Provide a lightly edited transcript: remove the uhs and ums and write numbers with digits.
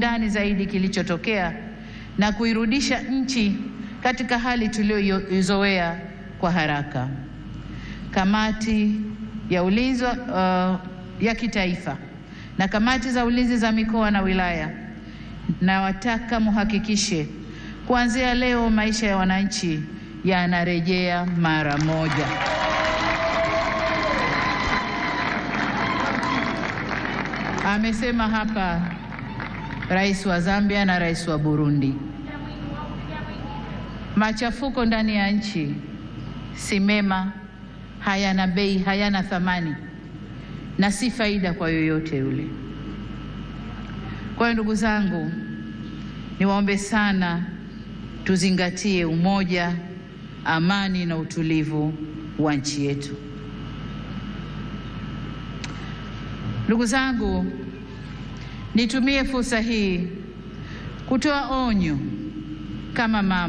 ndani zaidi kilichotokea na kuirudisha nchi katika hali tuliyoizoea kwa haraka. Kamati ya ulinzi ya kitaifa na kamati za ulinzi za mikoa na wilaya, na wataka muhakikishe kuanzia leo maisha ya wananchi yanarejea mara moja. Amesema hapa Rais wa Zambia na Rais wa Burundi. Machafuko ndani ya nchi si mema, hayana bei, hayana thamani na si faida kwa yoyote yule. Kwa hiyo ndugu zangu, niwaombe sana tuzingatie umoja, amani na utulivu wa nchi yetu. Ndugu zangu, nitumie fursa hii kutoa onyo kama mama